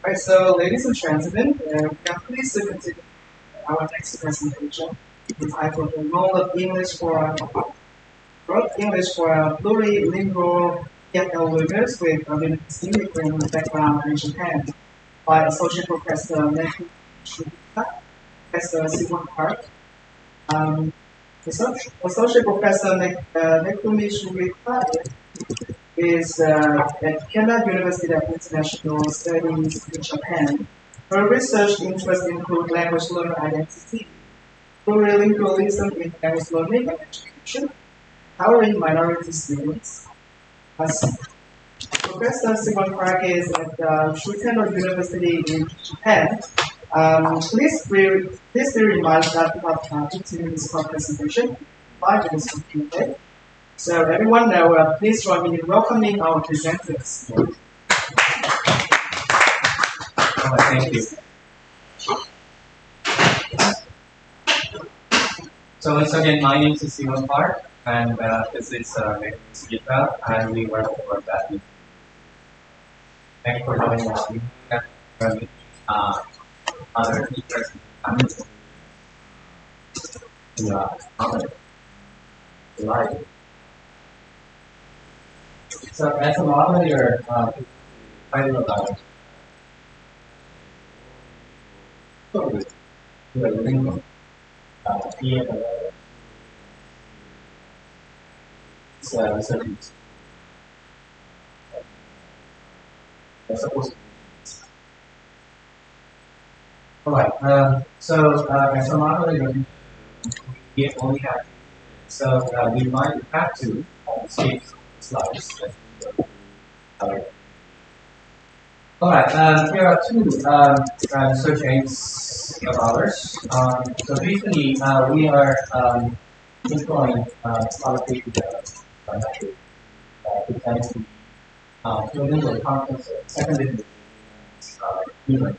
Right, so ladies and gentlemen, we are pleased to continue our next presentation entitled The Role of English for Plurilingual EFL Learners with a linguistic background in Japan by Associate Professor Neku Shibata, Professor Simon Park. Um, Associate Professor Nekumi Shibata is at Kenda University of International Studies in Japan. Her research interests include language learner identity, Rural pluralism in Chinese learning and education, empowering minority students. As Professor Simon Park is at Shutenro University in Japan, please be reminded that we have 15 minutes for presentation, 5 minutes for Q&A. So everyone now, please join me in welcoming our presenters. Thank you. So once again, my name is Simon Park, and this is Gita, and we work for that. Thank you for joining us. Other teachers in life. So as a moderator, I know about Lincoln. Alright, so as a moderator, we only have, so we might have to skip slides. Alright, here are two search aids of ours. So basically, we are employing qualitative method to tend to enable conference secondary human.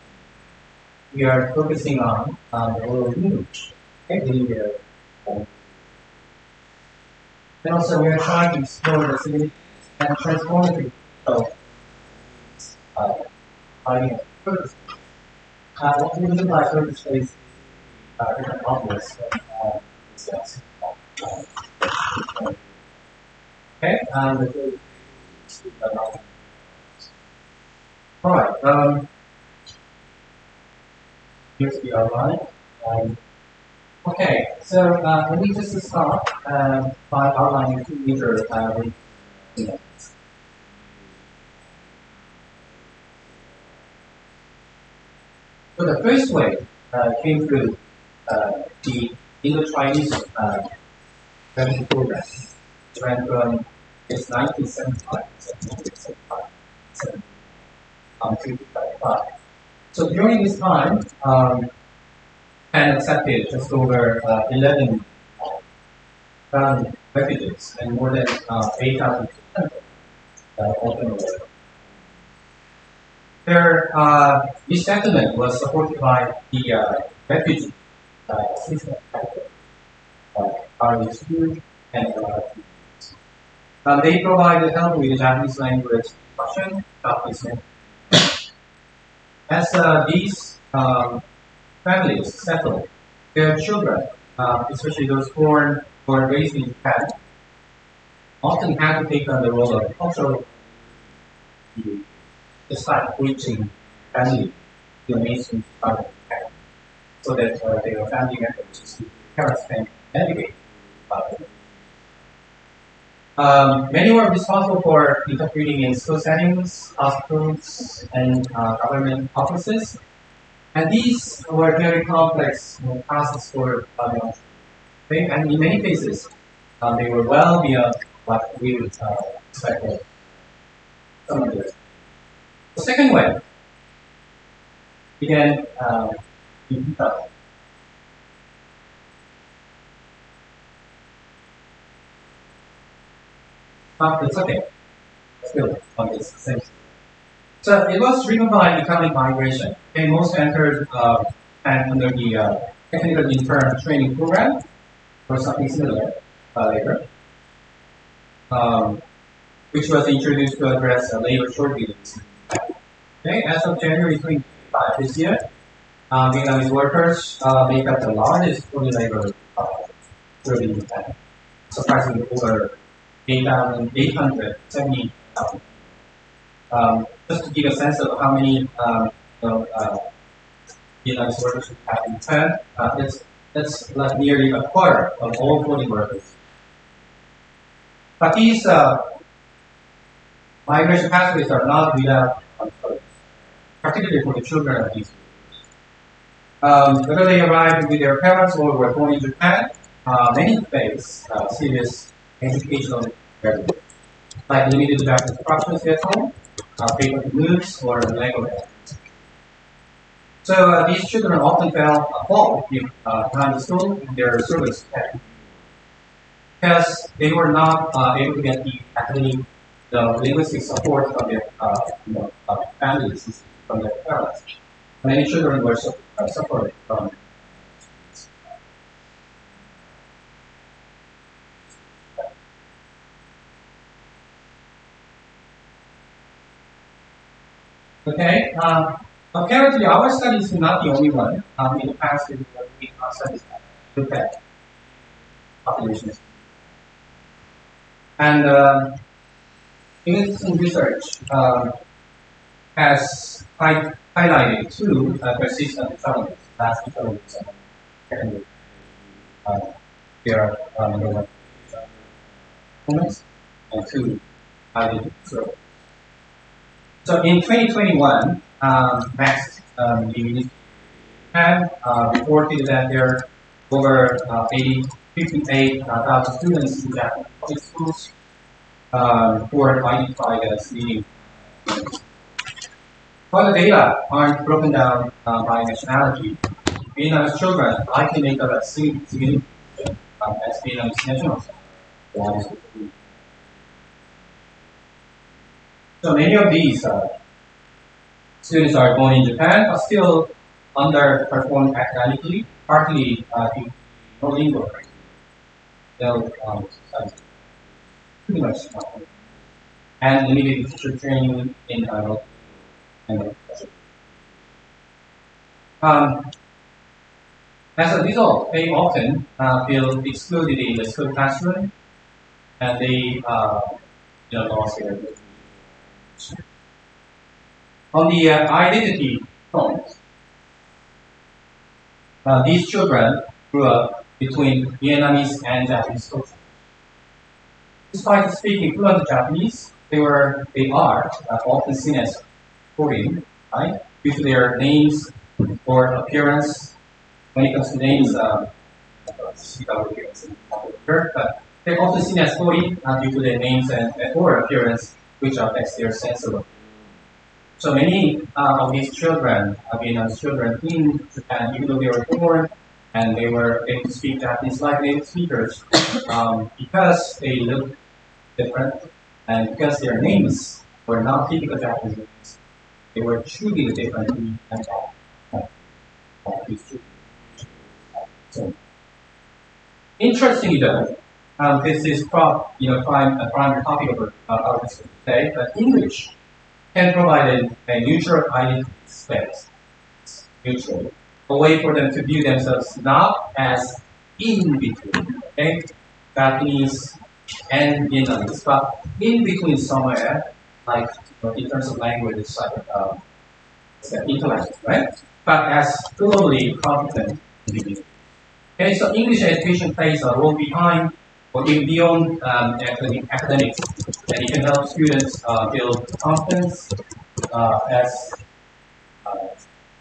We are focusing on the oral image, and also we are trying to explore the significance and transformative of finding a purpose. What we mean by purpose is different obvious discuss. Okay, alright, here's the outline. Okay, so let me just start by outlining two major things. So the first wave came through the Indo-Chinese revenue program. It ran from its 1975 to 2005. So during this time, Japan accepted just over 11,000 refugees and more than 8,000 open. This settlement was supported by the refugee assistance RSU and they provided help with the Japanese language instruction, as these families settled, their children, especially those born or raised in Japan, often had to take on the role of cultural despite reaching family to the mainstream part of Japan, so that their family members, parents, can navigate. Many were responsible for interpreting in school settings, hospitals, and government offices. And these were very complex tasks for okay? And in many cases, they were well beyond what we would expect of some of this. The second wave began in 2000. It's okay. Still on this same. So it was driven by economic migration. Okay, most entered and under the technical intern training program or something similar later, which was introduced to address labor shortages. Okay, as of January 25 this year, Vietnamese workers make up the largest foreign labor serving in Japan, surprisingly over 870,000. Just to give a sense of how many Vietnamese workers we have in Japan, that's like nearly a quarter of all foreign workers. But these migration pathways are not without choice, particularly for the children of these workers. Whether they arrived with their parents or were born in Japan, many face serious educational barriers, like limited Japanese instructions at home, frequent moves, or language. So these children often fall if behind the school in their service because they were not able to get the academic, the linguistic support from their families, from their parents. Many children were suffering from. Okay, apparently our study is not the only one. In the past, we studies looked at populations. And English research has highlighted two persistent challenges, lasting challenges, and uh, there are number one moments and two identity. So in 2021, Max the had reported that there are over 58,000 students in Japanese public schools who are identified as leading. While the data aren't broken down by nationality, Vietnamese children likely make a significant as Vietnamese nationals. So many of these students are born in Japan but still underperform academically, partly due to no lingual pretty much and limited teacher training in um, as a result, they often feel excluded in the school classroom and they lost their on the identity front. These children grew up between Vietnamese and Japanese culture. Despite speaking fluent Japanese, they are often seen as foreign, right? Due to their names or appearance. When it comes to names, but they're often seen as foreign due to their names and or appearance, which affects their sense of. So many of these children, Vietnamese children in Japan, even though they were born and they were able to speak Japanese like native speakers, because they look different and because their names were not typical Japanese names, they were treated differently than these children. So, interestingly though, this is a primary topic of our discussion today, but English can provide a neutral identity space, neutral, a way for them to view themselves not as in between, okay, Japanese and Vietnamese, but in between somewhere, like in terms of language, it's like intellect, right? But as globally competent individuals. Okay, so English education plays a role behind or even beyond academics, and it can help students build confidence as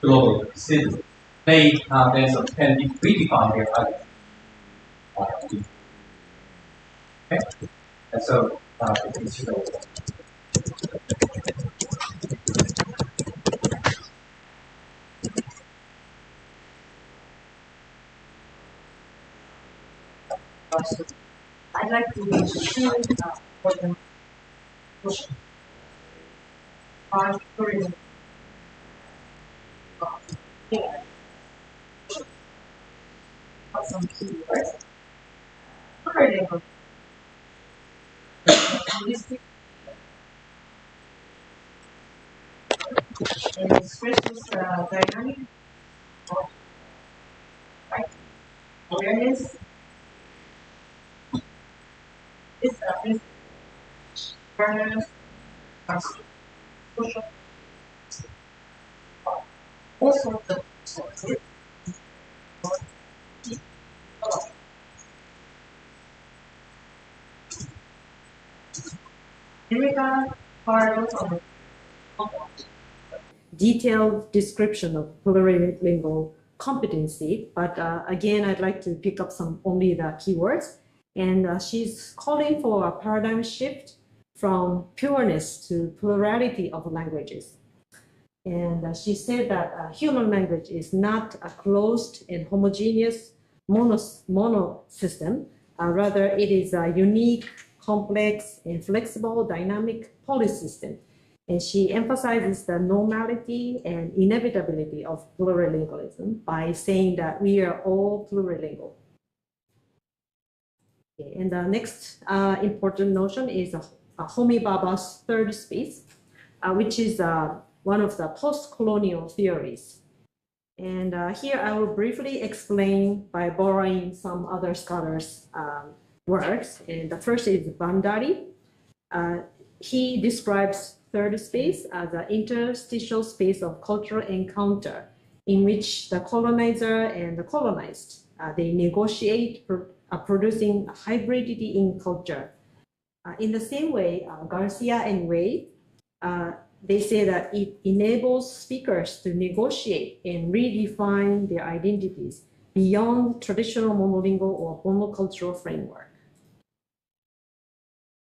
global citizens. They can redefine their identity. Okay, and so I'd like to mention two important questions. Tourism. Some keywords. What are they? Holistic and expresses dynamic right? Awareness is awareness, social, also the sources. In regard Detailed description of plurilingual competency, but again, I'd like to pick up only the keywords. And she's calling for a paradigm shift from pureness to plurality of languages. And she said that human language is not a closed and homogeneous mono system. Rather, it is a unique, complex, and flexible dynamic polysystem. And she emphasizes the normality and inevitability of plurilingualism by saying that we are all plurilingual. Okay, and the next important notion is Homi Bhabha's third space, which is one of the post-colonial theories. And here I will briefly explain by borrowing some other scholars' works. And the first is Bandari. He describes third space as an interstitial space of cultural encounter in which the colonizer and the colonized, they negotiate, producing hybridity in culture. In the same way, Garcia and Wei, they say that it enables speakers to negotiate and redefine their identities beyond traditional monolingual or monocultural framework.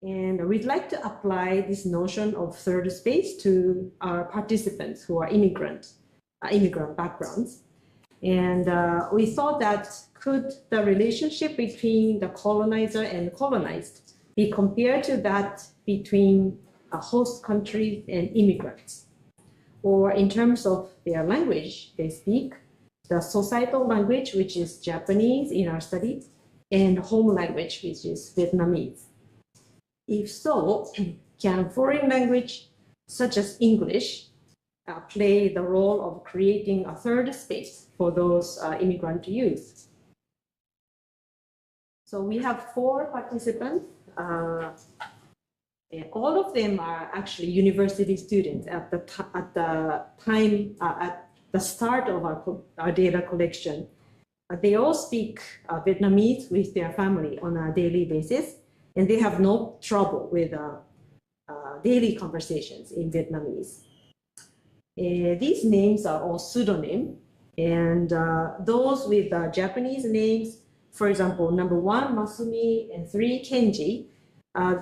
And we'd like to apply this notion of third space to our participants who are immigrant backgrounds. And we thought that could the relationship between the colonizer and colonized be compared to that between host countries and immigrants? Or in terms of their language they speak, the societal language, which is Japanese in our study, and home language, which is Vietnamese. If so, can foreign language such as English play the role of creating a third space for those immigrant youth? So we have 4 participants. All of them are actually university students at the start of our data collection. They all speak Vietnamese with their family on a daily basis, and they have no trouble with daily conversations in Vietnamese. These names are all pseudonym, and those with Japanese names, for example, number 1, Masumi, and 3, Kenji,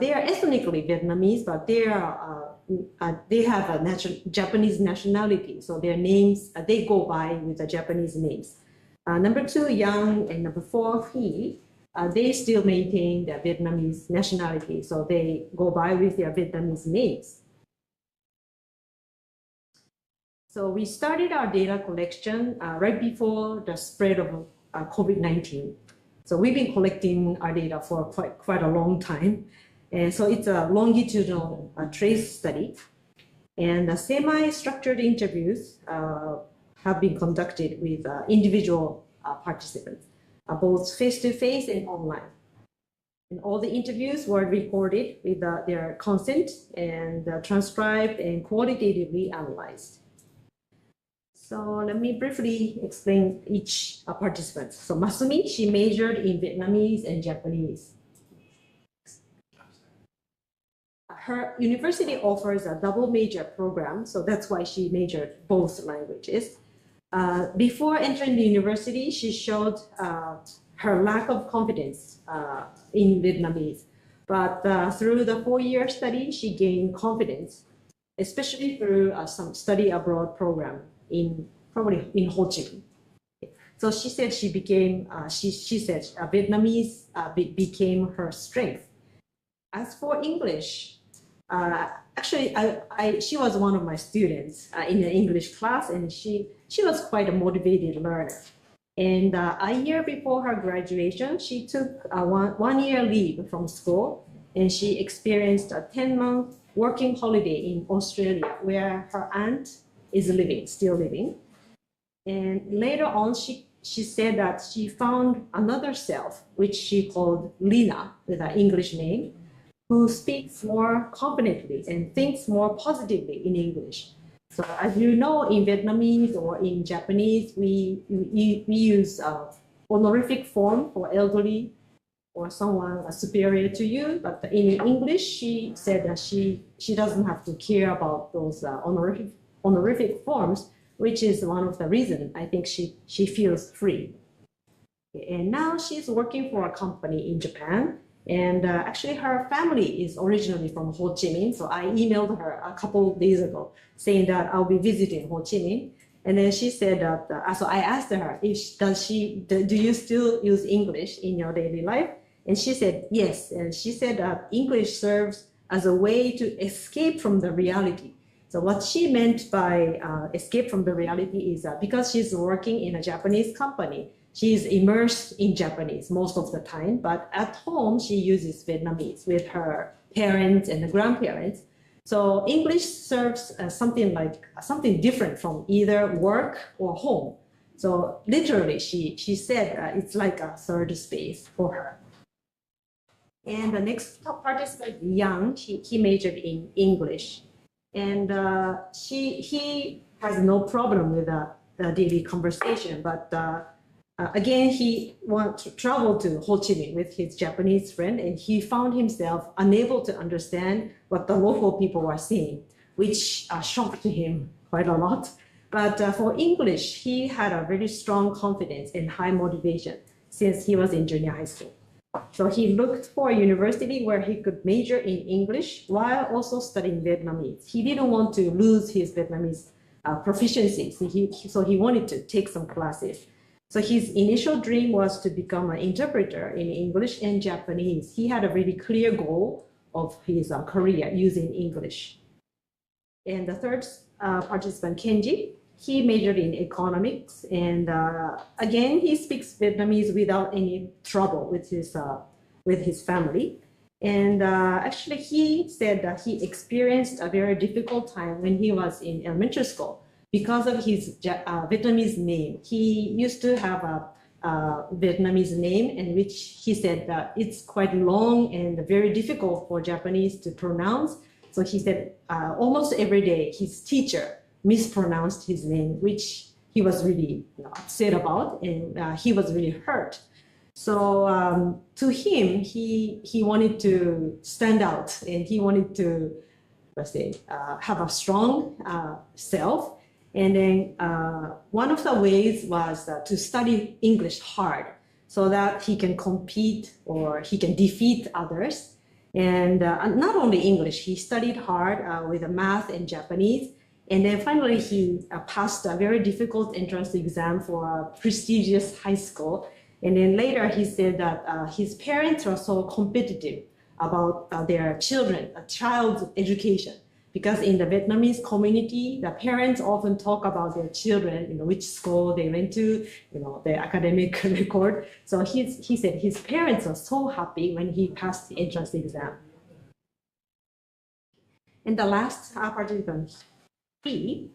they are ethnically Vietnamese, but they have a Japanese nationality, so their names, they go by with the Japanese names. Number 2, Yang, and number 4, He, they still maintain their Vietnamese nationality, so they go by with their Vietnamese names. So we started our data collection right before the spread of COVID-19. So we've been collecting our data for quite a long time. And so it's a longitudinal trace study. And the semi-structured interviews have been conducted with individual participants, both face-to-face and online. And all the interviews were recorded with their consent and transcribed and qualitatively analyzed. So let me briefly explain each participant. So Masumi, she majored in Vietnamese and Japanese. Her university offers a double major program, so that's why she majored both languages. Before entering the university, she showed her lack of confidence in Vietnamese. But through the 4-year study, she gained confidence, especially through some study abroad program probably in Ho Chi Minh. So she said she became, she said Vietnamese became her strength. As for English, actually, she was one of my students in the English class, and she was quite a motivated learner. And a year before her graduation, she took a one-year leave from school, and she experienced a 10-month working holiday in Australia, where her aunt is still living. And later on, she said that she found another self, which she called Lina, with an English name, who speaks more confidently and thinks more positively in English. So as you know, in Vietnamese or in Japanese, we use honorific form for elderly or someone superior to you. But in English, she said that she doesn't have to care about those honorific forms, which is one of the reasons I think she feels free. And now she's working for a company in Japan. And actually, her family is originally from Ho Chi Minh. So I emailed her a couple of days ago saying that I'll be visiting Ho Chi Minh. And then she said that, so I asked her, do you still use English in your daily life? And she said, yes. And she said that English serves as a way to escape from the reality. So what she meant by escape from the reality is that because she's working in a Japanese company, she's immersed in Japanese most of the time, but at home she uses Vietnamese with her parents and the grandparents. So English serves as something different from either work or home. So literally, she said it's like a third space for her. And the next participant, Yang, he majored in English. And he has no problem with the daily conversation, but again, he wanted to travel to Ho Chi Minh with his Japanese friend, and he found himself unable to understand what the local people were saying, which shocked him quite a lot. But for English, he had a very strong confidence and high motivation since he was in junior high school. So he looked for a university where he could major in English while also studying Vietnamese. He didn't want to lose his Vietnamese proficiency, so he wanted to take some classes. So his initial dream was to become an interpreter in English and Japanese. He had a really clear goal of his career using English. And the third participant, Kenji, he majored in economics, and again, he speaks Vietnamese without any trouble with his family. And actually, he said that he experienced a very difficult time when he was in elementary school because of his Vietnamese name. He used to have a Vietnamese name, in which he said that it's quite long and very difficult for Japanese to pronounce. So he said almost every day his teacher mispronounced his name, which he was really upset about, and he was really hurt. So to him, he wanted to stand out, and he wanted to, let's say, have a strong self. And then one of the ways was to study English hard so that he can compete or he can defeat others. And not only English, he studied hard with math and Japanese. And then finally, he passed a very difficult entrance exam for a prestigious high school. And then later, he said that his parents were so competitive about their child's education. Because in the Vietnamese community, the parents often talk about their children, which school they went to, their academic record. So he said his parents were so happy when he passed the entrance exam. And the last participant, he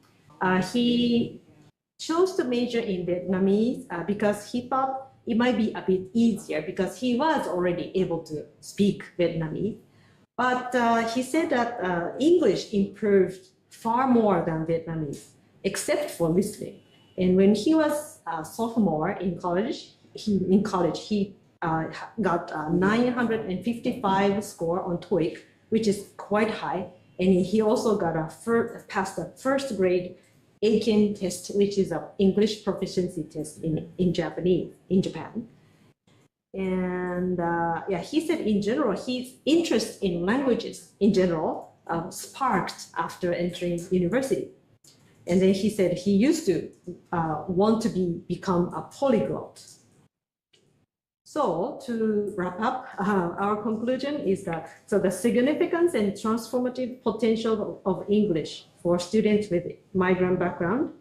chose to major in Vietnamese because he thought it might be a bit easier because he was already able to speak Vietnamese. But he said that English improved far more than Vietnamese, except for listening. And when he was a sophomore in college, he got 955 score on TOEIC, which is quite high. And he also got passed the first grade Aiken test, which is an English proficiency test in Japan. And he said in general, his interest in languages in general sparked after entering university. And then he said he used to want to become a polyglot. So to wrap up, our conclusion is that the significance and transformative potential of English for students with migrant background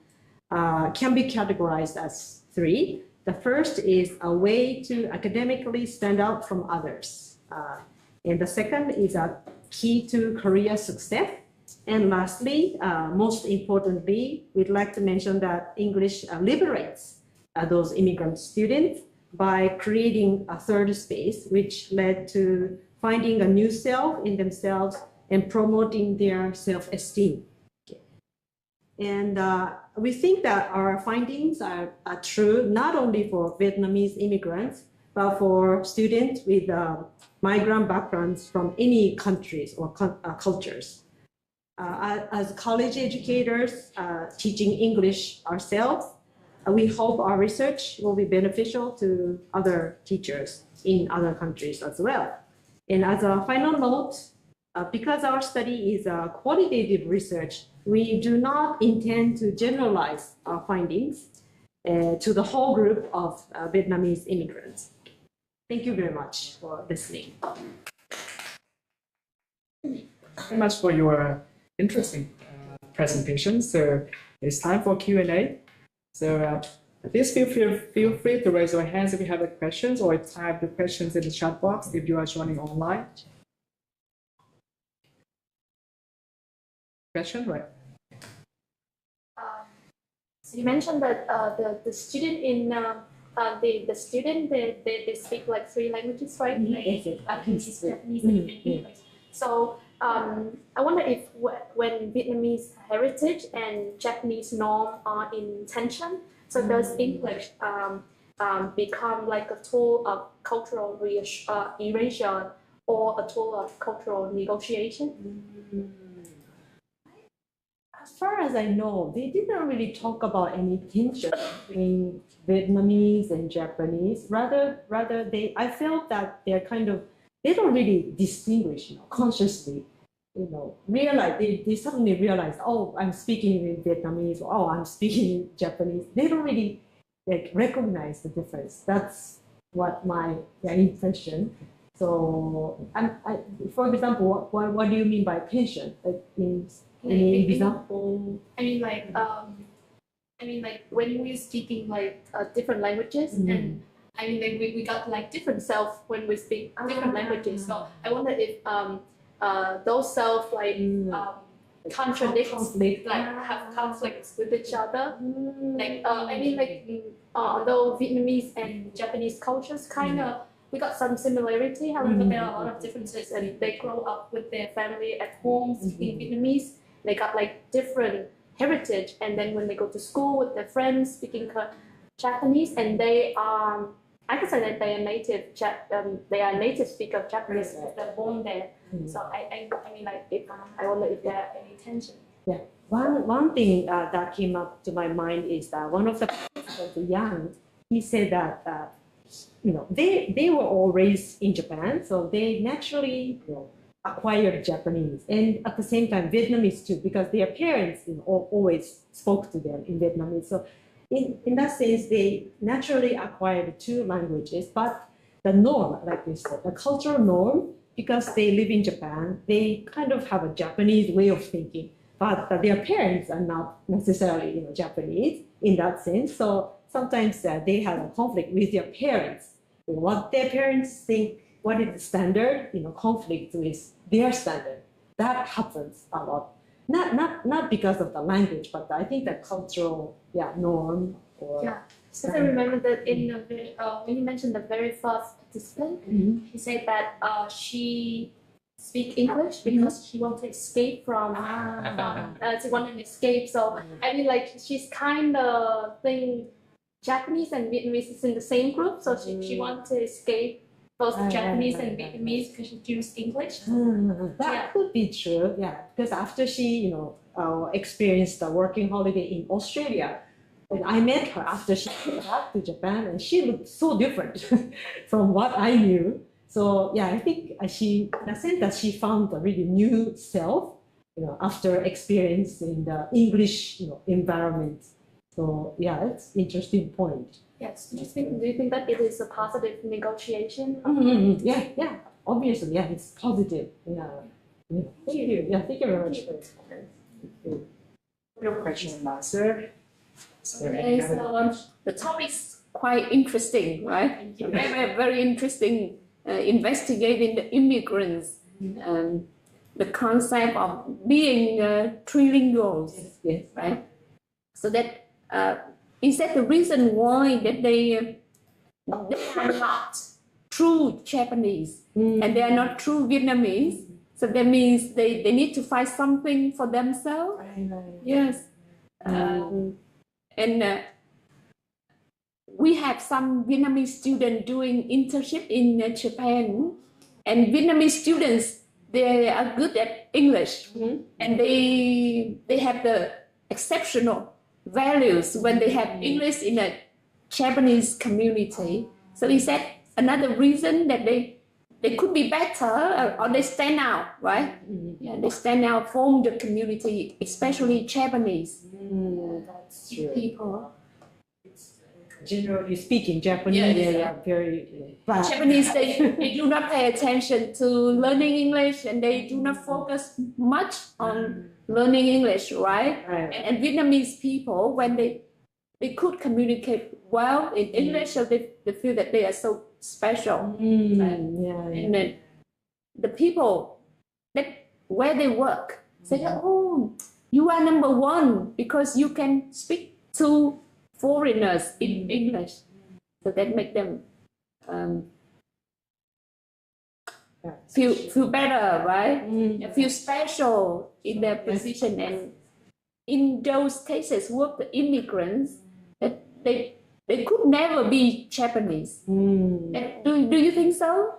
can be categorized as three. The first is a way to academically stand out from others. And the second is a key to career success. And lastly, most importantly, we'd like to mention that English liberates those immigrant students by creating a third space, which led to finding a new self in themselves and promoting their self-esteem. Okay. And we think that our findings are true not only for Vietnamese immigrants, but for students with migrant backgrounds from any countries or cultures. As college educators teaching English ourselves, we hope our research will be beneficial to other teachers in other countries as well. And as a final note, because our study is a qualitative research, we do not intend to generalize our findings to the whole group of Vietnamese immigrants. Thank you very much for listening. Very much for your interesting presentation. So it's time for Q&A. So please feel free to raise your hands if you have any questions, or type the questions in the chat box if you are joining online. Question, right? So you mentioned that the student in the student they speak like 3 languages, right? Yes, Japanese, and English. So I wonder if when Vietnamese heritage and Japanese norm are in tension, so does English become like a tool of cultural erasure or a tool of cultural negotiation? As far as I know, they didn't really talk about any tension between Vietnamese and Japanese. Rather, I felt that they're they don't really distinguish, consciously, realize, they suddenly realize, oh, I'm speaking in Vietnamese, or, oh, I'm speaking in Japanese. They don't really recognize the difference. That's what my impression. So, for example, what do you mean by tension? Like in example? I mean, like when we're speaking like different languages, and I mean, like we got like different self when we speak different languages. So I wonder if those self like contradict, like have conflicts with each other. Like I mean, like although Vietnamese and Japanese cultures kind of we got some similarity. However, there are a lot of differences, and they grow up with their family at home speaking Vietnamese. They got like different heritage, and then when they go to school with their friends speaking Japanese, and they I can say that they are they are native speaker of Japanese because they're born there. So I mean, like I wonder if there are any tension. Yeah, one thing that came up to my mind is that one of the participants, Yang, he said that they were all raised in Japan, so they naturally acquired Japanese, and at the same time Vietnamese too, because their parents always spoke to them in Vietnamese. So in that sense, they naturally acquired 2 languages. But the norm, like you said, the cultural norm, because they live in Japan, they kind of have a Japanese way of thinking. But their parents are not necessarily Japanese in that sense. So sometimes they have a conflict with their parents. What their parents think, what is the standard, conflict with their standard. That happens a lot. Not because of the language, but I think the cultural norm. So I remember that in when you mentioned the very first participant, he said that she speak English because she want to escape from she want to escape. So I mean, like she's kind of think Japanese and Vietnamese is in the same group, so she want to escape both Japanese and Vietnamese because she used English. That could be true, because after she experienced a working holiday in Australia, and I met her after she came back to Japan, and she looked so different from what I knew. So I think in a sense that she found a really new self, after experiencing the English, environment. So it's interesting point. Yes. Do you think that it is a positive negotiation? Yeah. Obviously, it's positive. Thank you. Thank you very much for this. Your question and answer. Okay, so the topic is quite interesting, right? Very, very interesting. Investigating the immigrants, the concept of being trilinguals, Yes. right? So that is that the reason why that they are not true Japanese and they are not true Vietnamese. So that means they need to find something for themselves. Yes. And we have some Vietnamese students doing internship in Japan, and Vietnamese students they are good at English, and they have the exceptional values when they have English in a Japanese community. So is that another reason that they could be better, or they stand out, right? Yeah, they stand out from the community, especially Japanese That's true. people. Generally speaking, Japanese Yeah. are very but Japanese, they do not pay attention to learning English, and they do not focus much on learning English, right? Right. And Vietnamese people, when they could communicate well in English, so they feel that they are so special. yeah. And then the people that where they work say, "Oh, you are number one because you can speak to foreigners in English." So that make them feel better, right? Feel special in their position. And in those cases, work the immigrants that they could never be Japanese. Do you think so?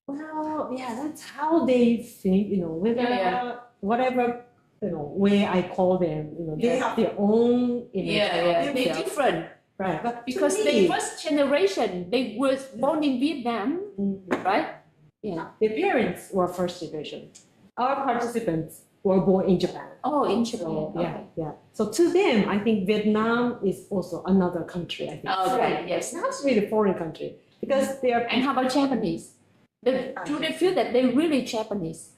Well, yeah, that's how they think, whether whatever way I call them, they have their own image of They're themselves. different. Right, but Because to the me, first generation, they were born in Vietnam, right? Yeah. their parents were first generation. Our participants were born in Japan. Oh, in Japan. So, Okay. yeah. So to them, I think Vietnam is also another country. I think. Okay, yes. It's not really a foreign country because they are. And how about Japanese? Do they feel that they're really Japanese?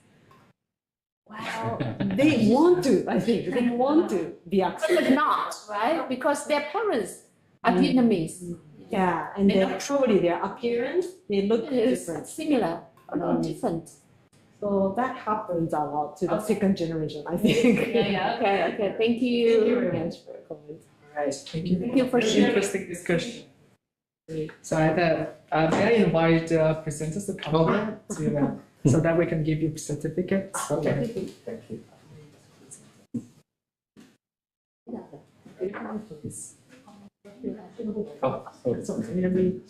Well, they want to. I think they want to be But accepted. they're not, right? Because their parents are Vietnamese. Yeah, and They then truly their appearance, they look It's different. similar, or different. So that happens a lot to the second generation, I think. Okay. Thank Thank you you. very much for your comment. Right. Thank you. Thank you for Very sharing. interesting discussion. So may I invite the presenters to come here so that we can give you certificates? Okay. Thank you. So maybe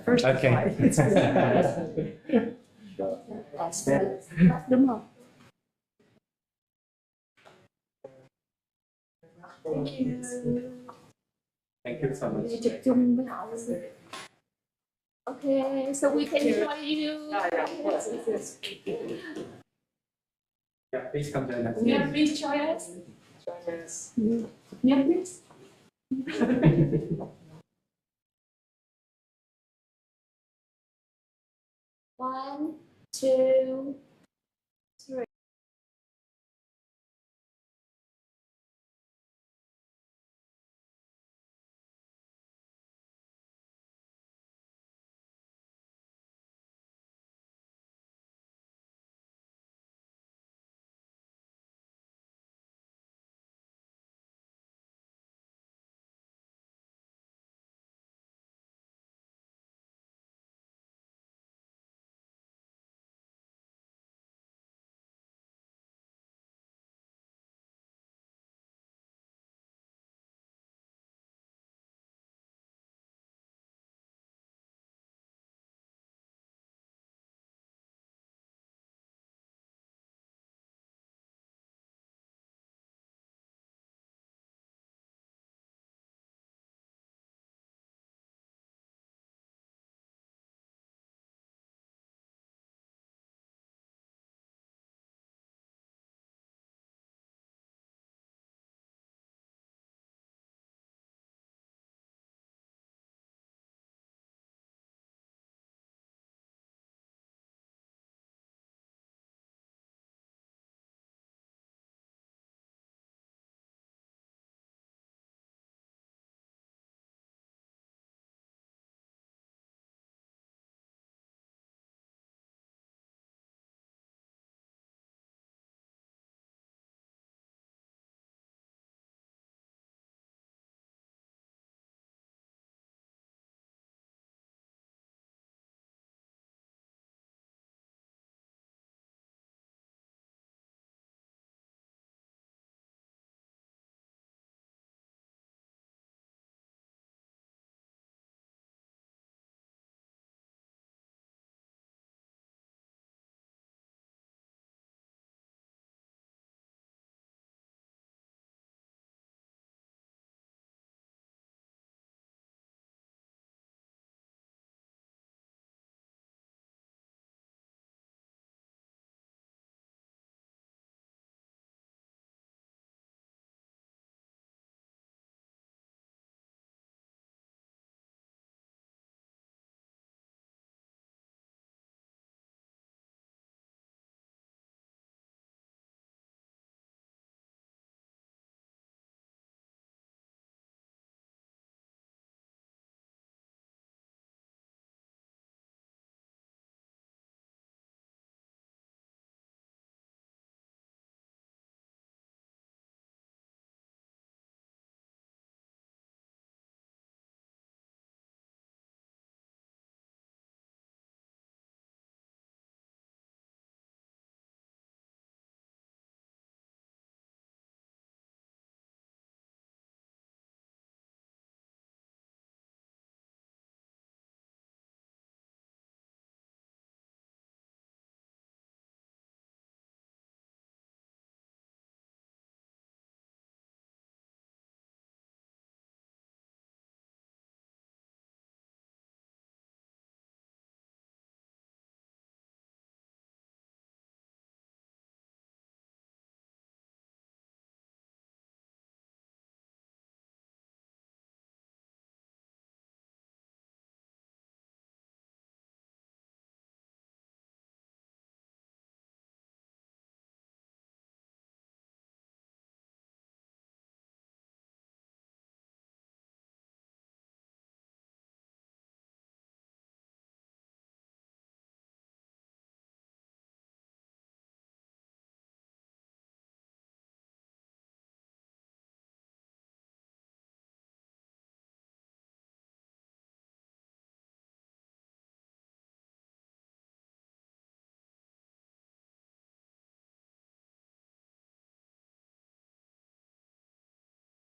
first Okay. Đúng không? Thank you. Thank you so much. Chụp chung với họ. Okay, so we can join you. Yeah, please come join us. Yeah, please join us. Yeah, please. One, two,